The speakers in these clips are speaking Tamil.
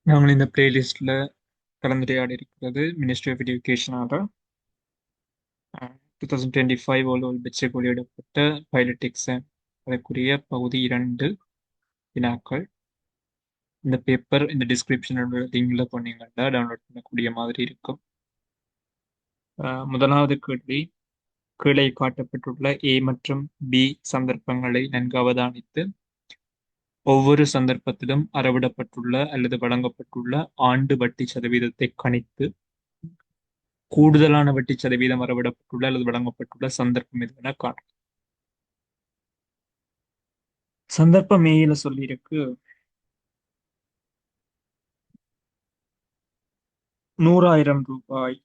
நாங்கள் இந்த பிளேலிஸ்ட்ல கலந்துரையாடி இருக்கிறது மினிஸ்ட்ரி ஆஃப் எஜுகேஷனாக 2025 ஓலோல் பெட்செக் வெளியிடப்பட்ட பைலட் எக்ஸாம் அதற்குரிய பகுதி 2 வினாக்கள். இந்த பேப்பர் இந்த டிஸ்கிரிப்ஷனோட லிங்க்ல போனீங்கன்னா டவுன்லோட் பண்ணக்கூடிய மாதிரி இருக்கும். முதலாவது கேள்வி, கீழே காட்டப்பட்டுள்ள ஏ மற்றும் பி சந்தர்ப்பங்களை நன்கு அவதானித்து ஒவ்வொரு சந்தர்ப்பத்திலும் அறவிடப்பட்டுள்ள அல்லது வழங்கப்பட்டுள்ள ஆண்டு வட்டி சதவீதத்தை கணித்து கூடுதலான வட்டி சதவீதம் வரவிடப்பட்டுள்ள அல்லது வழங்கப்பட்டுள்ள சந்தர்ப்பம் எதுவென காணும். சந்தர்ப்பம் மேல சொல்லியிருக்கு 100,000 ரூபாய்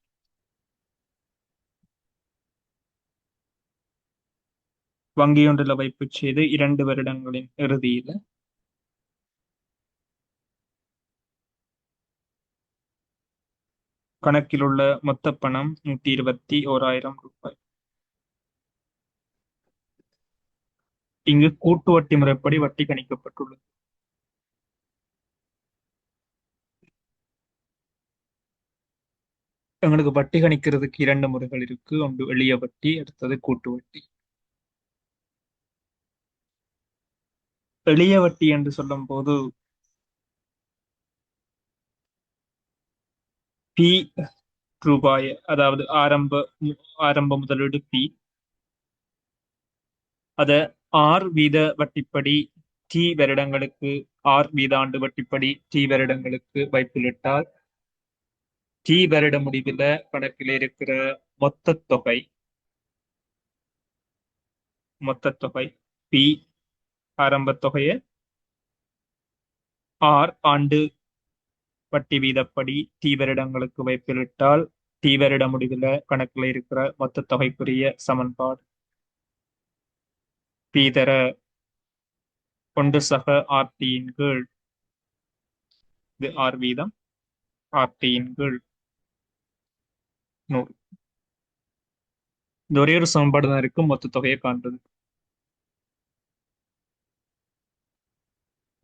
வங்கியொன்றில் வைப்பு செய்து 2 வருடங்களின் இறுதியில கணக்கில் உள்ள மொத்த பணம் 121,000 ரூபாய். இங்கு கூட்டு வட்டி முறைப்படி வட்டி கணிக்கப்பட்டுள்ளது. எங்களுக்கு வட்டி கணிக்கிறதுக்கு 2 முறைகள் இருக்கு. ஒன்று எளிய வட்டி, அடுத்தது கூட்டு வட்டி. எளிய வட்டி என்று சொல்லும் போது பி ரூபாய், அதாவது ஆரம்ப முதலீடு பி, அத வீத வட்டிப்படி டி வருடங்களுக்கு வீதாண்டு வட்டிப்படி டி வருடங்களுக்கு வைப்பிலிட்டால் டி வருட முடிவில் கணக்கில் இருக்கிற மொத்த தொகை பி ஆரம்ப தொகையை ஆண்டு வட்டி வீதப்படி டி வருடங்களுக்கு வைப்பிலிட்டால் டி வருட முடிவில் கணக்கில் இருக்கிற மொத்த தொகைக்குரிய சமன்பாடு பி தர 1 சக ஆர்டியின் கீழ் இது ஆர் வீதம் ஆர்டியின் கீழ் 100. இந்த ஒரே ஒரு சமன்பாடு தான் இருக்கும் மொத்த தொகையை காண்றது.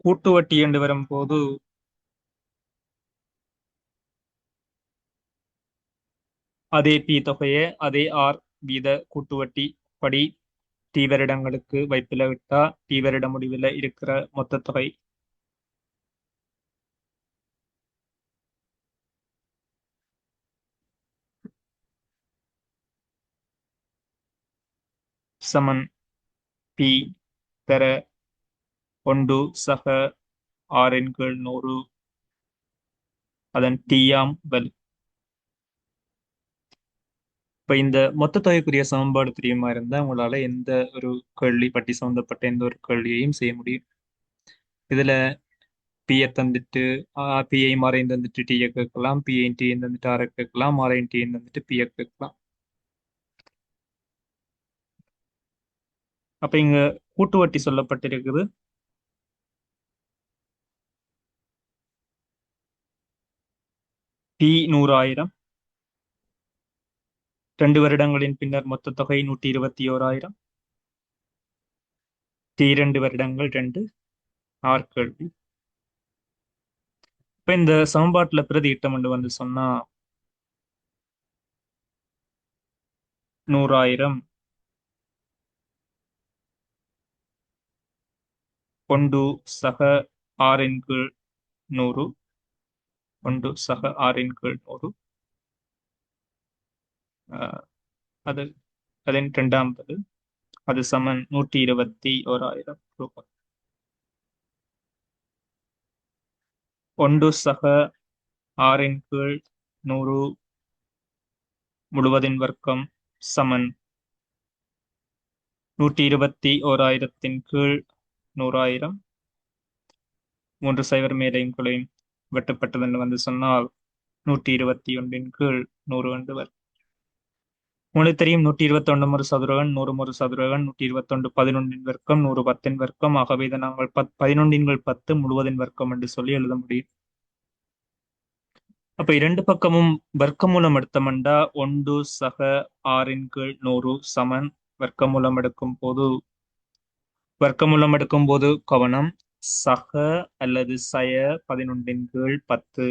கூட்டு வட்டி என்று வரும்போது அதே பி தொகையை அதே ஆர் வீத கூட்டு வட்டி படி டி வருடங்களுக்கு வைப்பில விட்டா டி வருட முடிவில் இருக்கிற மொத்த தொகை சமன் பி தர 1 சக ஆரின் கீழ் 100 அதன் டியாம் வல். இப்ப இந்த மொத்த தொகைக்குரிய சமன்பாடு தெரியுமா இருந்தா உங்களால எந்த ஒரு கேள்வி பட்டி சம்பந்தப்பட்ட எந்த ஒரு கேள்வியையும் செய்ய முடியும். இதுல பியை தந்துட்டு பிஐ மாறையும் தந்துட்டு டீயை கேட்கலாம், பிஐ டீயும் தந்துட்டு ஆரை கேட்கலாம், ஆரையும் டீயும் தந்துட்டு பியை கேட்கலாம். அப்ப இங்க கூட்டு வட்டி சொல்லப்பட்டிருக்குது. பி 100,000, 2 வருடங்களின் பின்னர் மொத்த தொகை 121,000, டி 2 வருடங்கள் 2 ஆர் கேள்வி. இப்ப இந்த சமன்பாட்டுல பிரதியிட்டம் என்று வந்து சொன்னா 100,000 1 சக ஆரின் கீழ் 100 1 சக ஆரின் கீழ் 100 அது அதன் இரண்டாவது அது சமன் 121,000 ரூபாய். 1 சக ஆரின் கீழ் 100 முழுவதின் வர்க்கம் சமன் 121,000 கீழ் 100,000. 3 சைவர் மேலையும் குலையும் வெட்டப்பட்டது என்று வந்து சொன்னால் 121 கீழ் 100 என்று வரும். உங்களுக்கு தெரியும் 121 ஒரு சதுரகன் 100 ஒரு சதுரகன் 121 11 வர்க்கம் 100 10 வர்க்கம். ஆகவே இதை நாங்கள் 11 10 முழுவதின் வர்க்கம் என்று சொல்லி எழுத முடியும். அப்ப இரண்டு பக்கமும் வர்க்கமூலம் எடுத்தோம்டா 1 சக ஆரின் கீழ் 100 சமன் வர்க்கமூலம் எடுக்கும் போது கவனம் சக அல்லது சய 11 கீழ் 10.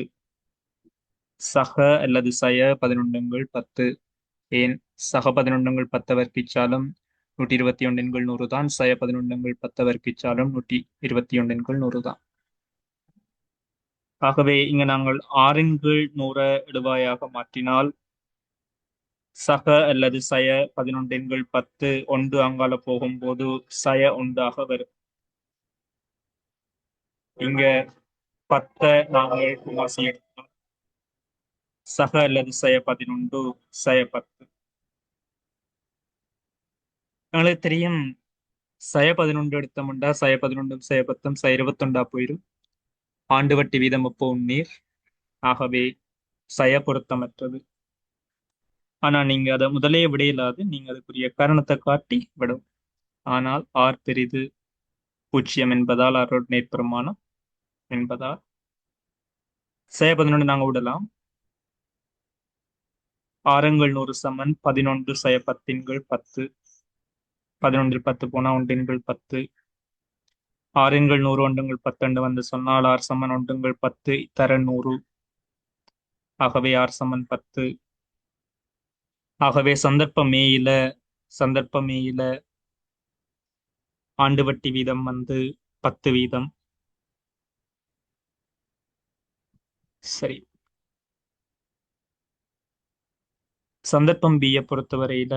சக அல்லது சய 11 10. ஏன் சக 11 10 வர்க்கிச்சாலும் 121 100 தான். சய 11 10 வர்க்கிச்சாலும் 121 100 தான். ஆகவே இங்க நாங்கள் 6 இடுவாயாக மாற்றினால் சக அல்லது சய 11 10 ஒன்று அங்கால போகும்போது சய ஒன்றாக வரும். இங்க 10 நாங்கள் வாசி எடுத்தோம். சக அல்லது சய 11 சய 10. எங்களுக்கு தெரியும் சய 11 எடுத்தோம்டா சய 11 சய 10 சய 21 போயிரும். ஆண்டு வட்டி வீதம் அப்போ நீர். ஆகவே சய பொருத்தமற்றது. ஆனா நீங்க அதை முதலே விடையிலாது, நீங்க அதுக்குரிய காரணத்தை காட்டி விடும். ஆனால் ஆர் பெரிது 0 என்பதால் ஆரோட நேர்பெருமானம் என்பதால் சய 11 நாங்க விடலாம். 6 சமன் 11 சய 10 10. 11 10 போனா 1 10. 6 100 1 10 வந்து சொன்னால் 6 சமன் 1 10 தர 100. ஆகவே 6 சமன் 10. ஆகவே சந்தர்ப்பமேயில ஆண்டு வட்டி வீதம் வந்து 10 வீதம். சரி, சந்தர்ப்பம் பியை பொறுத்தவரையில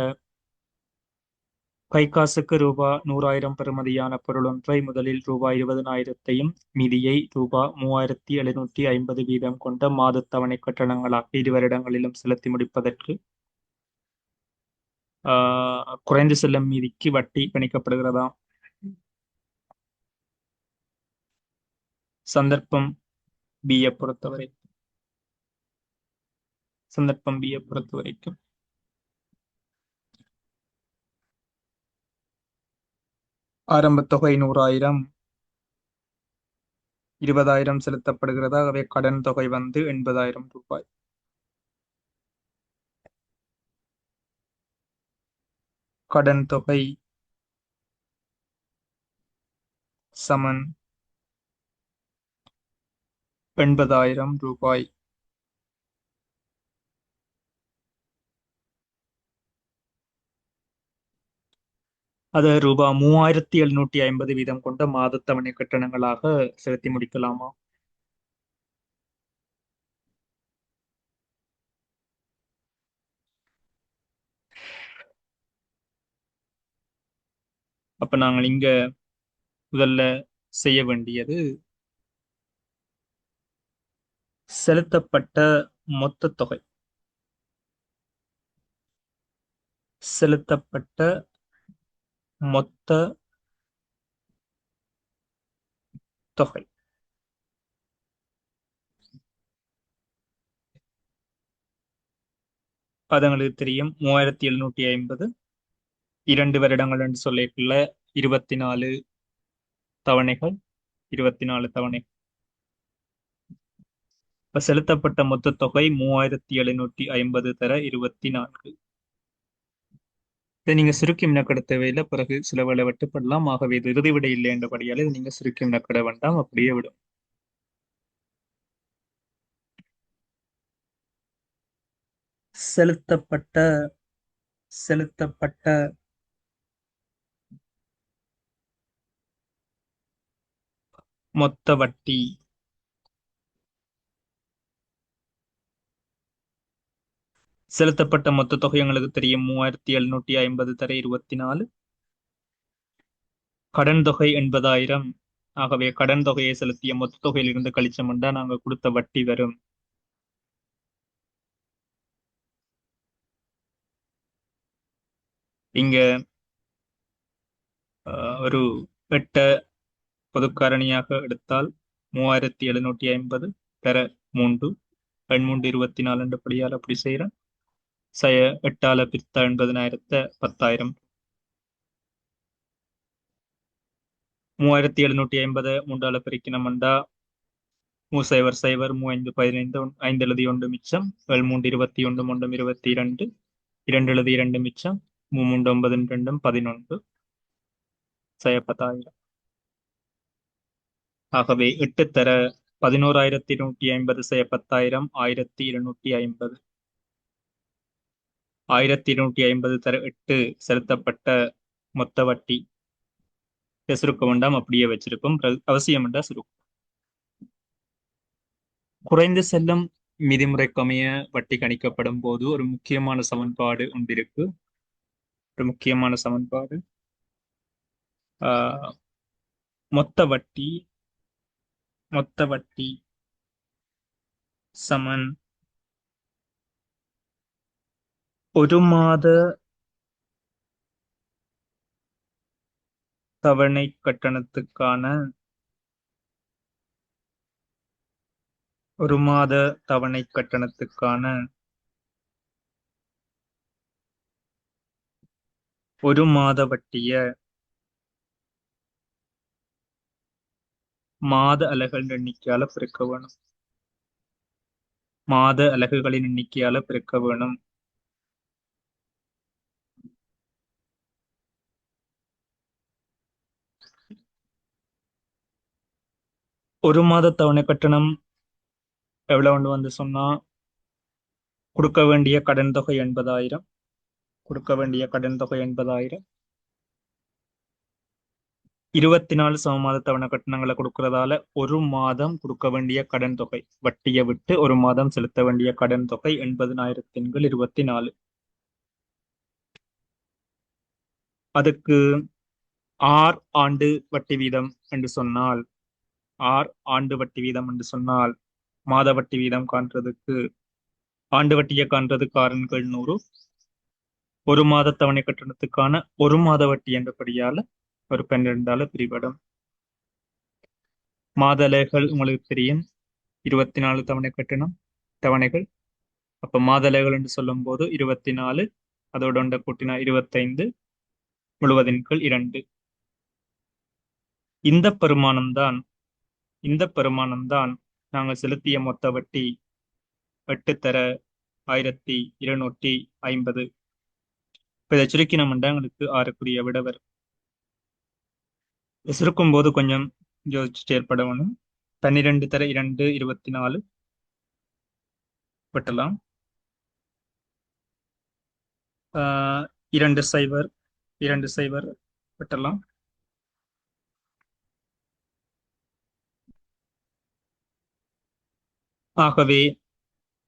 கை காசுக்கு ரூபா 100,000 பெறுமதியான பொருள் ஒன்றை முதலில் ரூபாய் 20,000 மீதியை ரூபா 3,750 வீதம் கொண்ட மாத தவணை கட்டணங்களாக 2 வருடங்களிலும் செலுத்தி முடிப்பதற்கு குறைந்து செல்லும் மீதிக்கு வட்டி கணிக்கப்படுகிறதாம். சந்தர்ப்பம் பியை பொறுத்தவரைக்கும் ஆரம்ப தொகை 100,000, 20,000 செலுத்தப்படுகிறதா. ஆகவே கடன் தொகை வந்து 80,000 ரூபாய். கடன் தொகை சமன் 80,000 ரூபாய். அது ரூபாய் 3,750 வீதம் கொண்ட மாத தவணை கட்டணங்களாக செலுத்தி முடிக்கலாமா? அப்ப நாங்கள் இங்க முதல்ல செய்ய வேண்டியது செலுத்தப்பட்ட மொத்த தொகை. செலுத்தப்பட்ட மொத்த தொகை அது எங்களுக்கு தெரியும். 3,750 2 வருடங்கள் என்று சொல்லிக்குள்ள 24 தவணைகள். 24 தவணை. இப்ப செலுத்தப்பட்ட மொத்த தொகை 3,750 தர 24. இதை நீங்க சுருக்கி மினக்கெட தேவையில்லை. பிறகு சில வேலை வெட்டுப்படலாம். ஆகவே இது இறுதி விடை இல்லை என்றபடியால் இது நீங்க சுருக்கி மினக்கெட வேண்டாம், அப்படியே விடும். செலுத்தப்பட்ட செலுத்தப்பட்ட மொத்த வட்டி செலுத்தப்பட்ட மொத்த தொகை எங்களுக்கு தெரியும். 3,750 தர 24. கடன் தொகை 80,000. ஆகவே கடன் தொகையை செலுத்திய மொத்த தொகையிலிருந்து கழிச்சோம்னா நாங்க கொடுத்த வட்டி வரும். இங்க ஒரு 8 பொதுக்காரணியாக எடுத்தால் 3,750 தர 3 3 24 என்றபடியால் அப்படி செய்யறேன். 8ஆல பிரித்தா 80,000 10,000. 3,750 3ஆல பிரிக்கணும்டா 3 0 0 3 5 15 5 எழுதி 1 மிச்சம் 7 3 21 1 22 2 எழுதி 2 மிச்சம் 3 9 2 11 10,000. ஆகவே 8 தர 11,250 செய்ய 10,000 1,250. 1,250 தர 8 செலுத்தப்பட்ட மொத்த வட்டி. சுருக்க வேண்டாம், அப்படியே வச்சிருப்போம். அவசியம் என்றா சுருக்கம். குறைந்து செல்லும் விதிமுறைக்கமைய வட்டி கணிக்கப்படும் போது ஒரு முக்கியமான சமன்பாடு ஒன்றிருக்கு. ஒரு முக்கியமான சமன்பாடு. ஆஹ் மொத்த வட்டி மொத்த வட்டி சமன் ஒரு மாத தவணை கட்டணத்துக்கான ஒரு மாத தவணை கட்டணத்துக்கான ஒரு மாத வட்டிய மாத அலகுகள் எண்ணிக்கையால பெருக்க வேணும். மாத அலகுகளின் எண்ணிக்கையால பெருக்க வேணும். ஒரு மாத தவணை கட்டணம் எவ்வளவு வந்து சொன்னா, கொடுக்க வேண்டிய கடன் தொகை 80,000. கொடுக்க வேண்டிய கடன் தொகை 80,000. 24 சமமாத தவணை கட்டணங்களை கொடுக்கறதால ஒரு மாதம் கொடுக்க வேண்டிய கடன் தொகை வட்டியை விட்டு ஒரு மாதம் செலுத்த வேண்டிய கடன் தொகை 80,000 × 24. அதுக்கு ஆண்டு வட்டி வீதம் என்று சொன்னால் ஆண்டு வட்டி வீதம் என்று சொன்னால் மாத வட்டி வீதம் காண்றதுக்கு ஆண்டு வட்டியை காண்றதுக்கு 6/100. ஒரு மாத தவணை கட்டணத்துக்கான ஒரு மாத வட்டி என்றபடியால ஒரு 12ஆல பிரிபடும். மாத அலகுகள் உங்களுக்கு தெரியும், 24 தவணை கட்டணம் தவணைகள். அப்ப மாத அலகுகள் என்று சொல்லும் போது 24 அதோட ஒன்றை கூட்டினா 25 முழுவதின் கீழ் 2. இந்த பெருமானம்தான் இந்த பெருமானம்தான் நாங்கள் செலுத்திய மொத்த வட்டி 8 தர 1,250. இப்ப இதை சுருக்கினோம்னா எங்களுக்கு 6 விட வரும். சுருக்கும் போது கொஞ்சம் யோசிச்சுட்டு ஏற்படணும். 12 தர 2 24 வெட்டலாம். 2 சைபர் 2 சைபர் வெட்டலாம். ஆகவே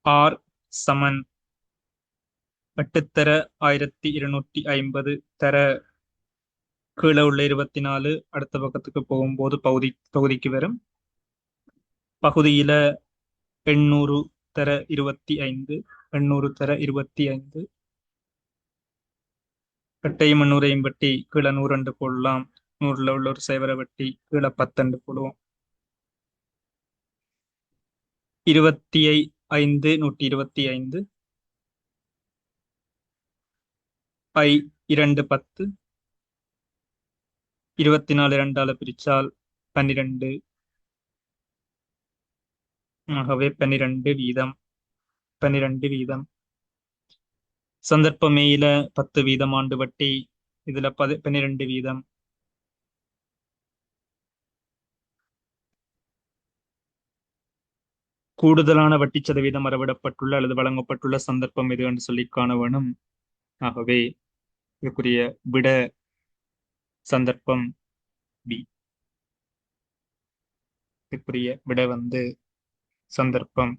ஆர் சமன் 8 தர 1,250 தர கீழே உள்ள 24 அடுத்த பக்கத்துக்கு போகும்போது பகுதிக்கு வரும். பகுதியில 800 தர 25 800 தர 25. 8ஐயும் 800ஐயும் வெட்டி கீழே 100 போடலாம். 100ல உள்ள ஒரு சைவரை வெட்டி கீழே 10 போடுவோம். 25 125 ஐ 2 10. 24 2ஆல பிரிச்சால் 12. ஆகவே 12 வீதம். 12 வீதம். சந்தர்ப்ப மேயில 10 வீதம் ஆண்டு வட்டி, இதுல 12 வீதம். கூடுதலான வட்டி சதவீதம் அறவிடப்பட்டுள்ள அல்லது வழங்கப்பட்டுள்ள சந்தர்ப்பம் எது என்று சொல்லி காண வேணும். ஆகவே இதுக்குரிய விட சந்தர்ப்பம் பி. இதுக்குரிய விட வந்து சந்தர்ப்பம்